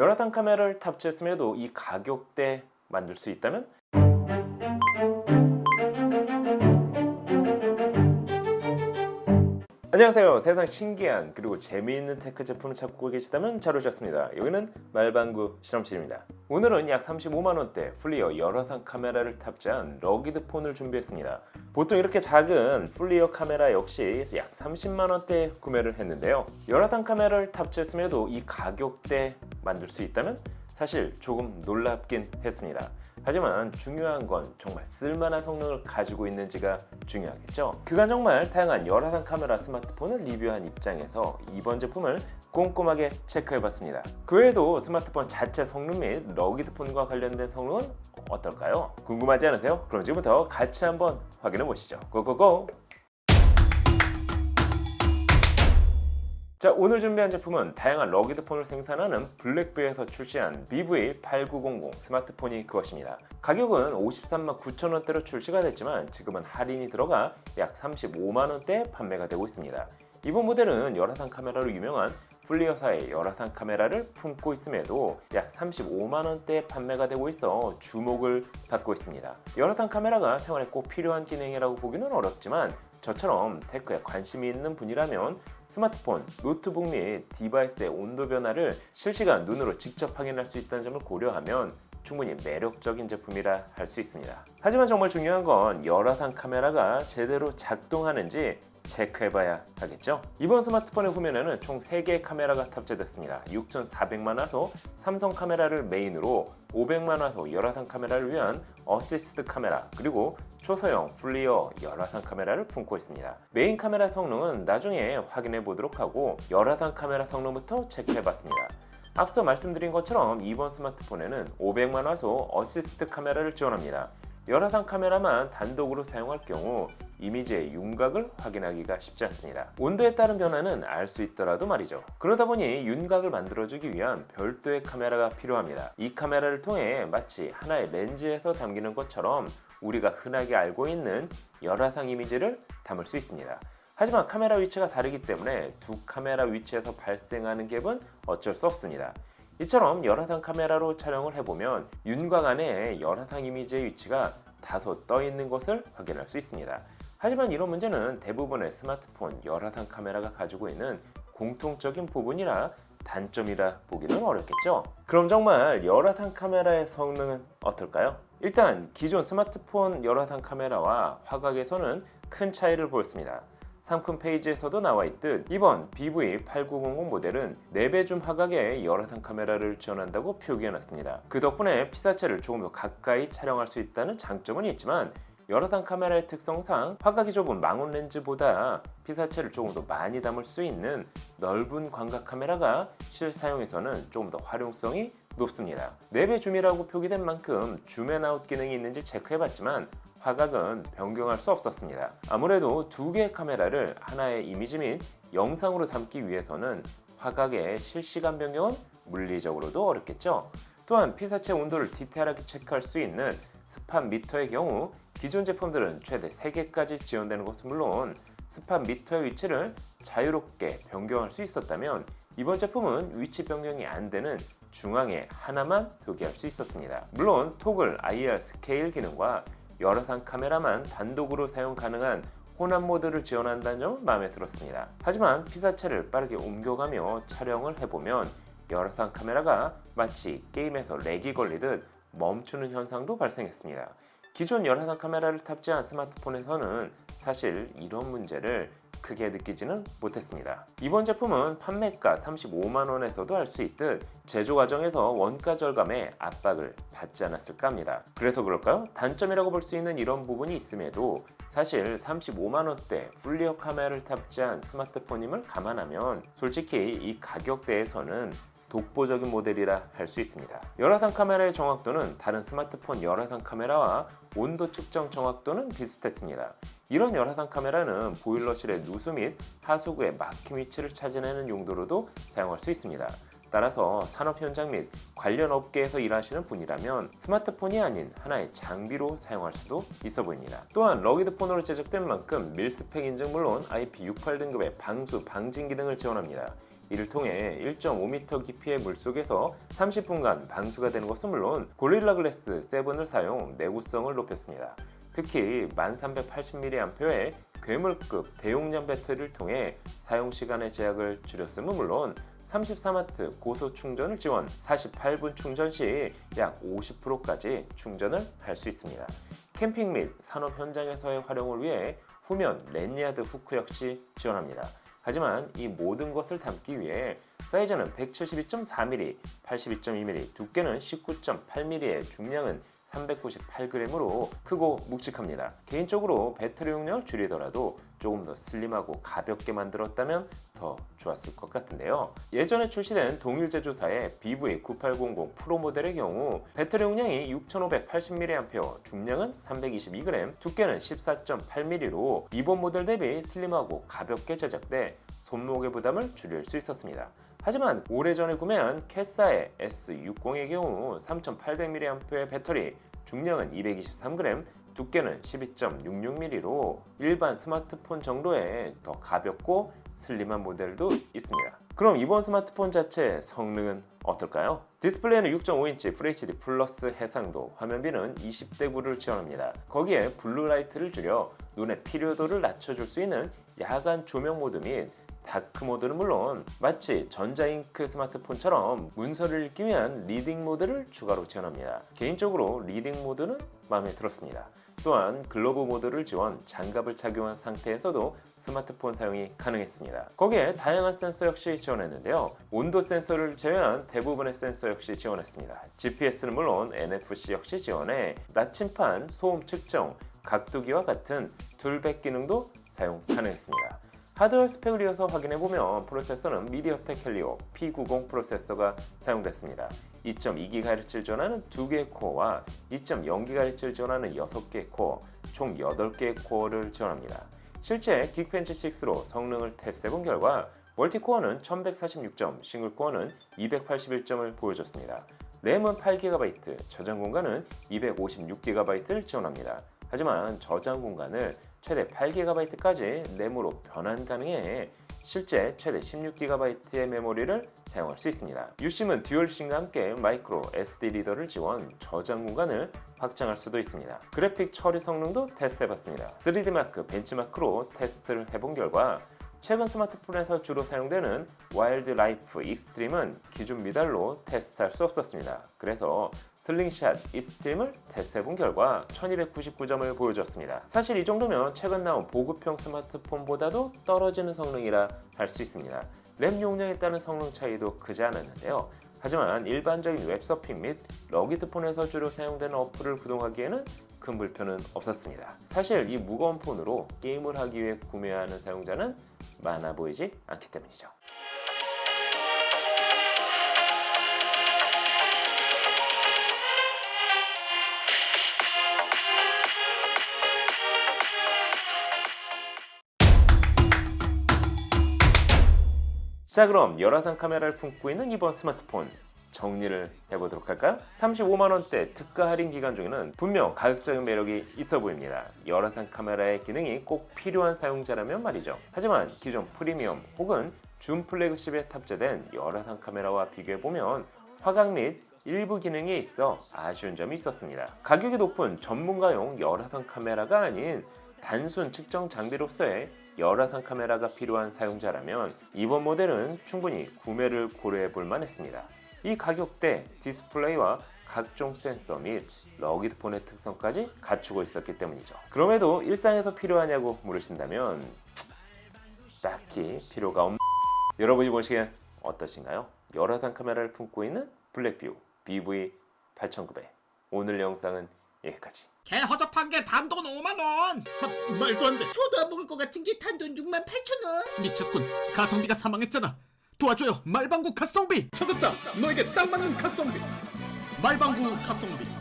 열화상 카메라를 탑재했음에도 이 가격대 만들 수 있다면? 안녕하세요. 세상 신기한 그리고 재미있는 테크 제품을 찾고 계시다면 잘 오셨습니다. 여기는 말방구 실험실입니다. 오늘은 약 35만원대 플리어 열화상 카메라를 탑재한 러기드 폰을 준비했습니다. 보통 이렇게 작은 플리어 카메라 역시 약 30만원대에 구매를 했는데요. 열화상 카메라를 탑재했음에도 이 가격대 만들 수 있다면? 사실 조금 놀랍긴 했습니다. 하지만 중요한 건 정말 쓸만한 성능을 가지고 있는지가 중요하겠죠. 그간 정말 다양한 열화상 카메라 스마트폰을 리뷰한 입장에서 이번 제품을 꼼꼼하게 체크해봤습니다. 그 외에도 스마트폰 자체 성능 및 러기드 폰과 관련된 성능은 어떨까요? 궁금하지 않으세요? 그럼 지금부터 같이 한번 확인해 보시죠. 고고고! 자, 오늘 준비한 제품은 다양한 러기드 폰을 생산하는 블랙비에서 출시한 BV8900 스마트폰이 그것입니다. 가격은 53만 9천원대로 출시가 됐지만 지금은 할인이 들어가 약 35만원대에 판매가 되고 있습니다. 이번 모델은 열화상 카메라로 유명한 플리어사의 열화상 카메라를 품고 있음에도 약 35만원대에 판매가 되고 있어 주목을 받고 있습니다. 열화상 카메라가 생활에 꼭 필요한 기능이라고 보기는 어렵지만 저처럼 테크에 관심이 있는 분이라면 스마트폰, 노트북 및 디바이스의 온도 변화를 실시간 눈으로 직접 확인할 수 있다는 점을 고려하면 충분히 매력적인 제품이라 할 수 있습니다. 하지만 정말 중요한 건 열화상 카메라가 제대로 작동하는지 체크해봐야 하겠죠. 이번 스마트폰의 후면에는 총 3개의 카메라가 탑재됐습니다. 6400만 화소 삼성 카메라를 메인으로 500만 화소 열화상 카메라를 위한 어시스트 카메라, 그리고 초소형 플리어 열화상 카메라를 품고 있습니다. 메인 카메라 성능은 나중에 확인해 보도록 하고 열화상 카메라 성능부터 체크해 봤습니다. 앞서 말씀드린 것처럼 이번 스마트폰에는 500만 화소 어시스트 카메라를 지원합니다. 열화상 카메라만 단독으로 사용할 경우 이미지의 윤곽을 확인하기가 쉽지 않습니다. 온도에 따른 변화는 알 수 있더라도 말이죠. 그러다 보니 윤곽을 만들어주기 위한 별도의 카메라가 필요합니다. 이 카메라를 통해 마치 하나의 렌즈에서 담기는 것처럼 우리가 흔하게 알고 있는 열화상 이미지를 담을 수 있습니다. 하지만 카메라 위치가 다르기 때문에 두 카메라 위치에서 발생하는 갭은 어쩔 수 없습니다. 이처럼 열화상 카메라로 촬영을 해보면 윤곽 안에 열화상 이미지의 위치가 다소 떠 있는 것을 확인할 수 있습니다. 하지만 이런 문제는 대부분의 스마트폰 열화상 카메라가 가지고 있는 공통적인 부분이라 단점이라 보기는 어렵겠죠. 그럼 정말 열화상 카메라의 성능은 어떨까요? 일단 기존 스마트폰 열화상 카메라와 화각에서는 큰 차이를 보였습니다. 상품 페이지에서도 나와 있듯 이번 BV8900 모델은 4배 줌 화각의 열화상 카메라를 지원한다고 표기해놨습니다. 그 덕분에 피사체를 조금 더 가까이 촬영할 수 있다는 장점은 있지만 열화상 카메라의 특성상 화각이 좁은 망원 렌즈보다 피사체를 조금 더 많이 담을 수 있는 넓은 광각 카메라가 실사용에서는 조금 더 활용성이 높습니다. 4배 줌이라고 표기된 만큼 줌앤아웃 기능이 있는지 체크해봤지만 화각은 변경할 수 없었습니다. 아무래도 2개의 카메라를 하나의 이미지 및 영상으로 담기 위해서는 화각의 실시간 변경은 물리적으로도 어렵겠죠. 또한 피사체 온도를 디테일하게 체크할 수 있는 스팟 미터의 경우 기존 제품들은 최대 3개까지 지원되는 것은 물론 스팟 미터의 위치를 자유롭게 변경할 수 있었다면 이번 제품은 위치 변경이 안 되는 중앙에 하나만 표기할 수 있었습니다. 물론 토글 IR 스케일 기능과 열화상 카메라만 단독으로 사용 가능한 혼합 모드를 지원한다는 점은 마음에 들었습니다. 하지만 피사체를 빠르게 옮겨가며 촬영을 해보면 열화상 카메라가 마치 게임에서 렉이 걸리듯 멈추는 현상도 발생했습니다. 기존 열화상 카메라를 탑재한 스마트폰에서는 사실 이런 문제를 크게 느끼지는 못했습니다. 이번 제품은 판매가 35만원에서도 할 수 있듯 제조 과정에서 원가 절감에 압박을 받지 않았을까 합니다. 그래서 그럴까요? 단점이라고 볼 수 있는 이런 부분이 있음에도 사실 35만원대 플리어 카메라를 탑재한 스마트폰임을 감안하면 솔직히 이 가격대에서는 독보적인 모델이라 할 수 있습니다. 열화상 카메라의 정확도는 다른 스마트폰 열화상 카메라와 온도 측정 정확도는 비슷했습니다. 이런 열화상 카메라는 보일러실의 누수 및 하수구의 막힘 위치를 찾아내는 용도로도 사용할 수 있습니다. 따라서 산업 현장 및 관련 업계에서 일하시는 분이라면 스마트폰이 아닌 하나의 장비로 사용할 수도 있어 보입니다. 또한 러기드 폰으로 제작된 만큼 밀스펙 인증 물론 IP68 등급의 방수 방진 기능을 지원합니다. 이를 통해 1.5m 깊이의 물속에서 30분간 방수가 되는 것은 물론 고릴라 글래스 7을 사용 내구성을 높였습니다. 특히 1380mAh의 괴물급 대용량 배터리를 통해 사용시간의 제약을 줄였음은 물론 34W 고속 충전을 지원, 48분 충전 시 약 50%까지 충전을 할 수 있습니다. 캠핑 및 산업 현장에서의 활용을 위해 후면 랜야드 후크 역시 지원합니다. 하지만 이 모든 것을 담기 위해 사이즈는 172.4mm, 82.2mm, 두께는 19.8mm의 중량은 398g으로 크고 묵직합니다. 개인적으로 배터리 용량을 줄이더라도 조금 더 슬림하고 가볍게 만들었다면 더 좋았을 것 같은데요. 예전에 출시된 동일 제조사의 BV9800 프로 모델의 경우 배터리 용량이 6580mAh, 중량은 322g, 두께는 14.8mm로 이번 모델 대비 슬림하고 가볍게 제작돼 손목의 부담을 줄일 수 있었습니다. 하지만 오래전에 구매한 캐사의 S60의 경우 3800mAh의 배터리, 중량은 223g, 두께는 12.66mm로 일반 스마트폰 정도의 더 가볍고 슬림한 모델도 있습니다. 그럼 이번 스마트폰 자체 성능은 어떨까요? 디스플레이는 6.5인치 FHD 플러스 해상도, 화면비는 20대 9를 지원합니다. 거기에 블루라이트를 줄여 눈의 피로도를 낮춰줄 수 있는 야간 조명 모드 및 다크 모드는 물론 마치 전자잉크 스마트폰처럼 문서를 읽기 위한 리딩 모드를 추가로 지원합니다. 개인적으로 리딩 모드는 마음에 들었습니다. 또한 글로브 모드를 지원, 장갑을 착용한 상태에서도 스마트폰 사용이 가능했습니다. 거기에 다양한 센서 역시 지원했는데요. 온도 센서를 제외한 대부분의 센서 역시 지원했습니다. GPS는 물론 NFC 역시 지원해 나침판, 소음 측정, 각도기와 같은 툴백 기능도 사용 가능했습니다. 하드웨어 스펙을 이어서 확인해보면 프로세서는 미디어텍 헬리오 P90 프로세서가 사용됐습니다. 2.2GHz를 지원하는 2개의 코어와 2.0GHz를 지원하는 6개의 코어, 총 8개의 코어를 지원합니다. 실제 긱벤치 6로 성능을 테스트해본 결과 멀티코어는 1146점, 싱글코어는 281점을 보여줬습니다. 램은 8GB, 저장 공간은 256GB를 지원합니다. 하지만 저장 공간을 최대 8GB까지 램으로 변환 가능해 실제 최대 16GB의 메모리를 사용할 수 있습니다. 유심은 듀얼심과 함께 마이크로 SD 리더를 지원, 저장 공간을 확장할 수도 있습니다. 그래픽 처리 성능도 테스트해봤습니다. 3D 마크, 벤치마크로 테스트를 해본 결과 최근 스마트폰에서 주로 사용되는 와일드 라이프 익스트림은 기존 미달로 테스트할 수 없었습니다. 그래서 슬링샷 익스트림을 테스트해본 결과 1299점을 보여줬습니다. 사실 이 정도면 최근 나온 보급형 스마트폰보다도 떨어지는 성능이라 할 수 있습니다. 램 용량에 따른 성능 차이도 크지 않았는데요. 하지만 일반적인 웹서핑 및 러기드폰에서 주로 사용되는 어플을 구동하기에는 큰 불편은 없었습니다. 사실 이 무거운 폰으로 게임을 하기 위해 구매하는 사용자는 많아 보이지 않기 때문이죠. 자, 그럼 열화상 카메라를 품고 있는 이번 스마트폰 정리를 해보도록 할까요? 35만원대 특가 할인 기간 중에는 분명 가격적인 매력이 있어 보입니다. 열화상 카메라의 기능이 꼭 필요한 사용자라면 말이죠. 하지만 기존 프리미엄 혹은 준 플래그십에 탑재된 열화상 카메라와 비교해보면 화각 및 일부 기능에 있어 아쉬운 점이 있었습니다. 가격이 높은 전문가용 열화상 카메라가 아닌 단순 측정 장비로서의 열화상 카메라가 필요한 사용자라면 이번 모델은 충분히 구매를 고려해 볼 만했습니다. 이 가격대 디스플레이와 각종 센서 및 러기드폰의 특성까지 갖추고 있었기 때문이죠. 그럼에도 일상에서 필요하냐고 물으신다면 딱히 필요가 없는 여러분이 보시기엔 어떠신가요? 열화상 카메라를 품고 있는 블랙뷰 BV8900. 오늘 영상은 여기까지. 개 허접한 게 단돈 5만원. 말도 안 돼. 저도 안 먹을 것 같은 게 단돈 68,000원. 미쳤군. 가성비가 사망했잖아. 도와줘요. 말방구 가성비. 찾았다. 너에게 딱 맞는 가성비. 말방구 가성비.